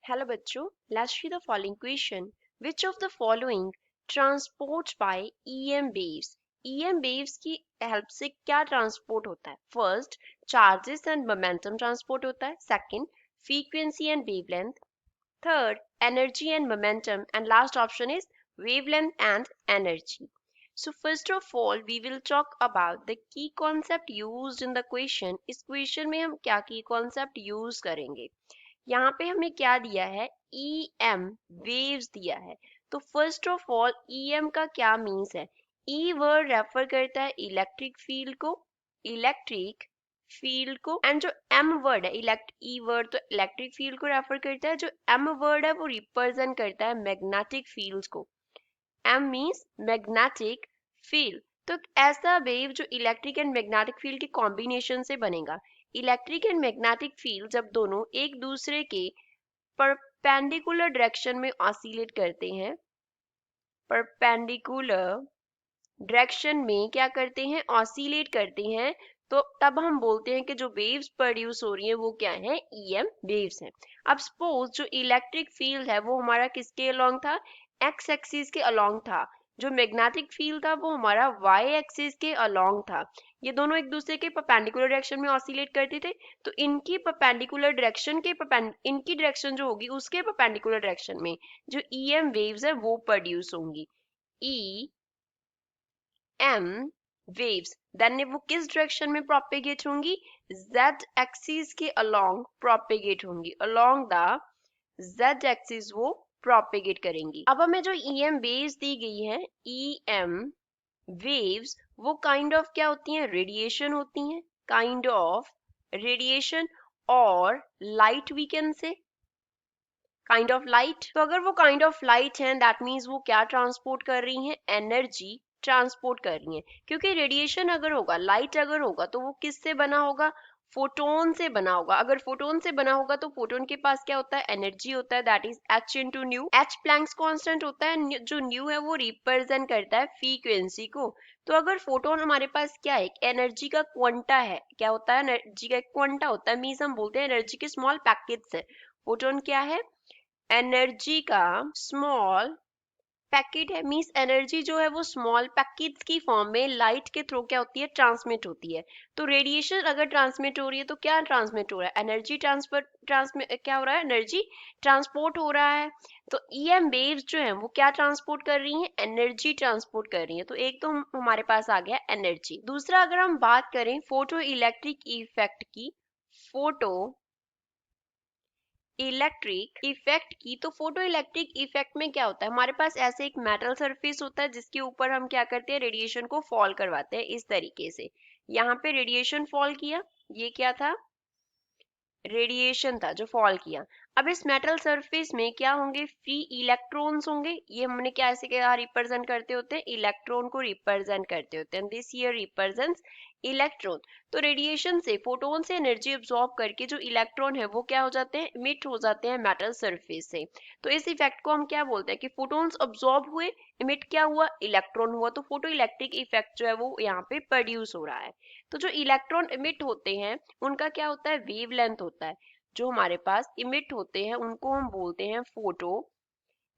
Hello बच्चों, let's see the following question. Which of the following transports by EM waves? EM waves की help से क्या transport होता है? First, charges and momentum transport होता है. Second, frequency and wavelength. Third, energy and momentum. And last option is wavelength and energy. So first of all, we will talk about the key concept used in the question. इस question में हम क्या key concept use करेंगे? यहाँ पे हमें क्या दिया है? EM वेव्स दिया है. तो फर्स्ट ऑफ ऑल EM का क्या मीन्स है? E वर्ड रेफर करता है इलेक्ट्रिक फील्ड को, एंड जो M वर्ड है, E वर्ड तो इलेक्ट्रिक फील्ड को रेफर करता है, जो M वर्ड है वो रिप्रेजेंट करता है मैग्नेटिक फील्ड्स को. M means magnetic field. तो ऐसा वेव जो इलेक्ट्रिक एंड मैग्नेटिक फील्ड के कॉम्बिनेशन से बनेगा. इलेक्ट्रिक एंड मैग्नेटिक फील्ड जब दोनों एक दूसरे के परपेंडिकुलर डायरेक्शन में ऑसिलेट करते हैं, परपेंडिकुलर डायरेक्शन में क्या करते हैं? ऑसिलेट करते हैं. तो तब हम बोलते हैं कि जो वेव्स प्रोड्यूस हो रही हैं वो क्या है? EM वेव्स हैं. अब सपोज जो इलेक्ट्रिक फील्ड है वो हमारा किसके अलोंग था? एक्स एक्सिस के अलोंग था. जो मैग्नेटिक फील्ड था वो हमारा वाई एक्सिस के अलोंग था. ये दोनों एक दूसरे के परपेंडिकुलर डायरेक्शन में ऑसिलेट करते थे. तो इनकी परपेंडिकुलर डायरेक्शन के इनकी डायरेक्शन जो होगी उसके परपेंडिकुलर डायरेक्शन में जो EM वेव्स है वो प्रोड्यूस होंगी. EM वेव्स देन वो किस डायरेक्शन में प्रोपेगेट होंगी? Z एक्सिस के अलोंग प्रोपेगेट होंगी. अलोंग द Z एक्सिस वो प्रोपेगेट करेंगी. अब हमें जो EM वेव्स दी गई है, EM वेव्स वो काइंड ऑफ क्या होती हैं? रेडिएशन होती हैं. काइंड ऑफ रेडिएशन और light we can say. Kind of light. तो अगर वो काइंड ऑफ लाइट है दैट मीन्स वो क्या ट्रांसपोर्ट कर रही हैं? एनर्जी ट्रांसपोर्ट कर रही हैं. क्योंकि रेडिएशन अगर होगा, लाइट अगर होगा तो वो किससे बना होगा? फोटोन से बना होगा. अगर फोटोन से बना होगा तो फोटोन के पास क्या होता है? एनर्जी होता है, that is h into new. h Planck's constant होता है. जो न्यू है वो रिप्रेजेंट करता है फ्रीक्वेंसी को. तो अगर फोटोन हमारे पास क्या है? एनर्जी का क्वांटा है. क्या होता है? एनर्जी का क्वांटा होता है. मीन्स हम बोलते हैं एनर्जी के स्मॉल पैकेट्स है. फोटोन क्या है? एनर्जी का स्मॉल पैकेट है. मीन्स एनर्जी जो है वो स्मॉल पैकेट्स की फॉर्म में लाइट के थ्रू क्या होती है? ट्रांसमिट होती है. तो रेडिएशन अगर ट्रांसमिट हो रही है तो क्या ट्रांसमिट हो रहा है? एनर्जी ट्रांसमिट क्या हो रहा है? एनर्जी ट्रांसपोर्ट हो रहा है. तो EM वेव्स जो है वो क्या ट्रांसपोर्ट कर रही हैं? एनर्जी ट्रांसपोर्ट कर रही है. तो एक तो हमारे पास आ गया एनर्जी. दूसरा अगर हम बात करें फोटो इलेक्ट्रिक इफेक्ट की, फोटो इलेक्ट्रिक इफेक्ट की, तो फोटो इलेक्ट्रिक इफेक्ट में क्या होता है? हमारे पास ऐसे एक मेटल सरफेस होता है जिसके ऊपर हम क्या करते हैं? रेडिएशन को फॉल करवाते हैं. इस तरीके से यहाँ पे रेडिएशन फॉल किया. ये क्या था? रेडिएशन था जो फॉल किया. अब इस मेटल सरफेस में क्या होंगे? फ्री इलेक्ट्रॉन्स होंगे. ये हमने क्या ऐसे क्या रिप्रेजेंट करते होते हैं? इलेक्ट्रॉन को रिप्रेजेंट करते होते हैं. This here represents electron. तो रेडिएशन से, फोटोन से एनर्जी अब्सॉर्ब करके जो इलेक्ट्रॉन है वो क्या हो जाते हैं? इमिट हो जाते हैं मेटल सरफेस से. तो इस इफेक्ट को हम क्या बोलते हैं? कि फोटोन्स अब्सॉर्ब हुए, इमिट क्या हुआ? इलेक्ट्रॉन हुआ. तो फोटो इलेक्ट्रिक इफेक्ट जो है वो यहाँ पे प्रोड्यूस हो रहा है. तो जो इलेक्ट्रॉन इमिट होते हैं उनका क्या होता है? वेवलेंथ होता है. जो हमारे पास इमिट होते हैं उनको हम बोलते हैं photo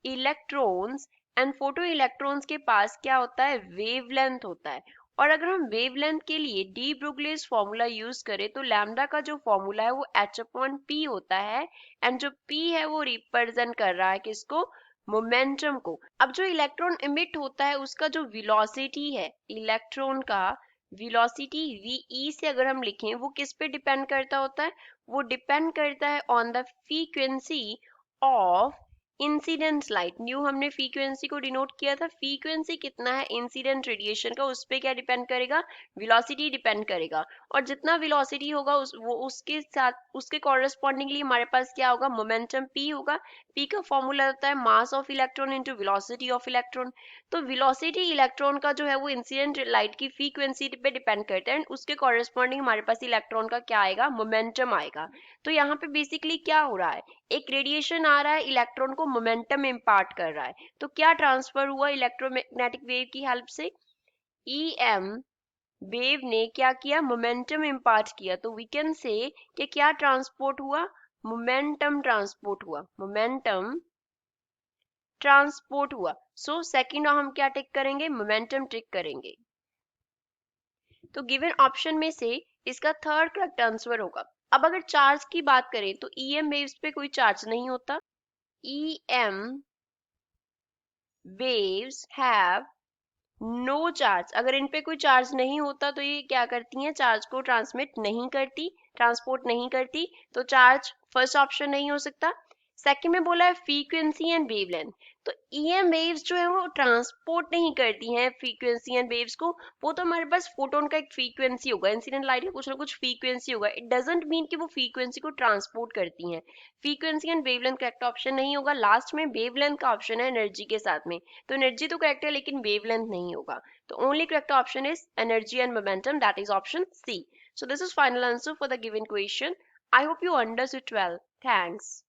electrons. And photo electrons के पास क्या होता है? वेवलेंथ होता है. और अगर हम वेवलेंथ के लिए डी ब्रुगलियस फॉर्मूला यूज करें तो लैम्डा का जो फॉर्मूला है वो h/p होता है. एंड जो p है वो रिप्रेजेंट कर रहा है किसको? मोमेंटम को. अब जो इलेक्ट्रॉन इमिट होता है उसका जो वेलोसिटी है, इलेक्ट्रॉन का वेलोसिटी ve से अगर हम लिखें वो किस पे डिपेंड करता होता है? वो डिपेंड करता है on the frequency of incident light. New हमने फ्रीक्वेंसी को डिनोट किया था. फ्रीक्वेंसी कितना है इंसिडेंट रेडिएशन का, उस पे क्या डिपेंड करेगा? वेलोसिटी डिपेंड करेगा. और जितना वेलोसिटी होगा वो उसके साथ उसके कॉरेस्पॉन्डिंगली हमारे पास क्या होगा? मोमेंटम p होगा. p का फॉर्मूला होता है mass of electron into velocity of electron. तो वेलोसिटी इलेक्ट्रॉन का जो है वो इंसिडेंट लाइट की फ्रीक्वेंसी पे डिपेंड करता है. उसके कॉरेस्पॉन्डिंग हमारे पास इलेक्ट्रॉन का क्या आएगा? मोमेंटम आएगा. तो यहाँ पे बेसिकली क्या हो रहा है? एक रेडिएशन आ रहा है, इलेक्ट्रॉन को मोमेंटम इम्पार्ट कर रहा है. तो क्या ट्रांसफर हुआ इलेक्ट्रोमैग्नेटिक वेव की हेल्प से? EM वेव ने क्या किया? मोमेंटम इम्पार्ट किया. तो वी कैन से कि क्या ट्रांसपोर्ट हुआ? मोमेंटम ट्रांसपोर्ट हुआ, मोमेंटम ट्रांसपोर्ट हुआ। सो सेकंड हम क्या टिक करेंगे, मोमेंटम टिक करेंगे। तो गिवन ऑप्शन में से इसका थर्ड करेक्ट आंसर होगा। अब अगर चार्ज की बात करें तो ईएम वेव्स पे कोई चार्ज नहीं होता। EM waves have no charge. अगर इन पे कोई चार्ज नहीं होता तो ये क्या करती हैं, चार्ज को ट्रांसमिट नहीं करती, ट्रांसपोर्ट नहीं करती, तो चार्ज फर्स्ट ऑप्शन नहीं हो सकता। सेकंड में बोला है फ्रीक्वेंसी एंड वेवलेंथ, तो ईएम वेव्स जो है वो ट्रांसपोर्ट नहीं करती हैं फ्रीक्वेंसी एंड वेव्स को। वो तो हमारे पास फोटोन का एक फ्रीक्वेंसी होगा, इंसिडेंट लाइट का कुछ ना कुछ फ्रीक्वेंसी होगा। इट डजंट मीन कि वो फ्रीक्वेंसी को ट्रांसपोर्ट करती हैं। Frequency and wavelength correct option नहीं होगा। लास्ट में वेवलेंथ का ऑप्शन है एनर्जी के साथ में, तो एनर्जी तो करेक्ट है लेकिन वेवलेंथ नहीं होगा। तो only correct option is energy and momentum, that is option C. So this is final answer for the given question. I hope you understood well. Thanks.